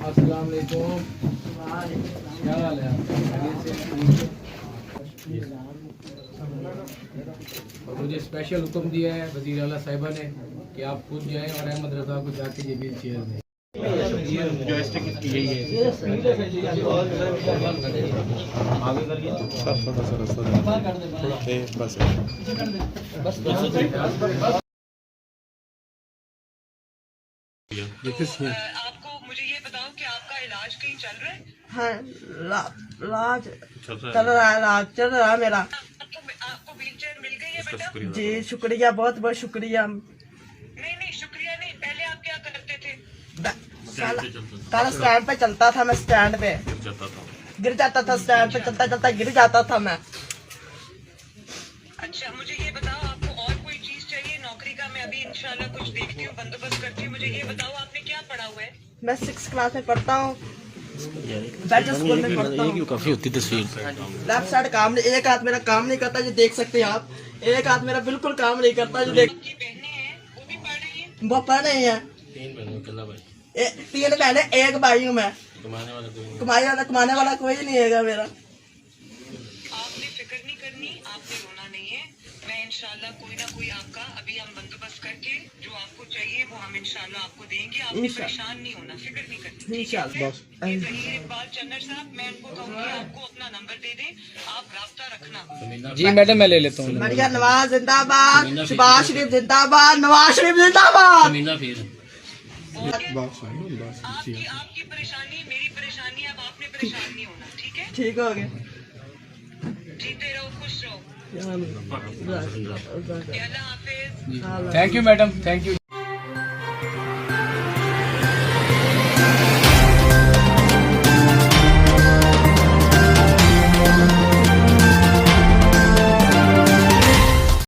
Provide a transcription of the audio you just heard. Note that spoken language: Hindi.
अस्सलाम वालेकुम। क्या हाल है आपका? मुझे स्पेशल हुक्म दिया है वज़ीर आला साहिबा ने कि आप खुद जाएं और अहमद रज़ा को जाके ये व्हील चेयर दें। जॉयस्टिक इसकी यही है। आगे करिए सर, थोड़ा सा रास्ता बस आपको मुझे ये बताओ कि आपका इलाज कहीं चल रहा है? हाँ, इलाज चल रहा है मेरा। आपको व्हीलचेयर मिल गई है बेटा? जी शुक्रिया, बहुत बहुत शुक्रिया। नहीं शुक्रिया नहीं, पहले आप क्या करते थे? कल स्टैंड पे चलता था मैं, स्टैंड पे गिर जाता था, स्टैंड पे चलता चलता गिर जाता था मैं। अच्छा मुझे ये बताओ, आपको और कोई चीज चाहिए नौकरी का? मैं अभी इंशाल्लाह कुछ देखती हूँ, बंदोबस्त करती हूँ। मुझे ये बताओ आपने क्या पढ़ा हुआ है? मैं 6th क्लास में पढ़ता हूँ, बैचलर स्कूल में पढ़ता हूँ। काफी होती तस्वीर। लेफ्ट साइड काम नहीं, एक हाथ मेरा काम नहीं करता, ये देख सकते हैं आप। एक हाथ मेरा बिल्कुल काम नहीं करता, ये देख। आपकी बहनें हैं वो भी पढ़ रही हैं? वो पढ़ रही है। 3 बहनों अकेला भाई, 3 बहनें, 1 भाई हूँ मैं। कमाने वाला कोई नहीं। कमाने वाला कोई नहीं है मेरा। आपने फिक्र नहीं करनी, आपने रोना नहीं है। मैं इंशाल्लाह कोई ना कोई आपका अभी हम बंदोबस्त करके जो आपको चाहिए वो हम इंशाल्लाह आपको देंगे। आपने परेशान नहीं होना, फिक्र नहीं करनी। इंशाल्लाह। ये ज़हीर इकबाल चन्नर साहब, मैं उनको कहूँगी आपको अपना नंबर दे दें, आप राब्ता रखना। जी मैडम, मैं ले लेता हूँ। मरियम नवाज जिंदाबाद, शहबाज शरीफ जिंदाबाद, नवाज शरीफ जिंदाबाद। मीना फिर आपकी परेशानी मेरी परेशानी, अब आपने परेशान नहीं होना, ठीक है? ठीक हो गया। जीते रहो, खुश रहो। अल्लाह हाफिज। अल्लाह हाफिज। Thank you madam, thank you.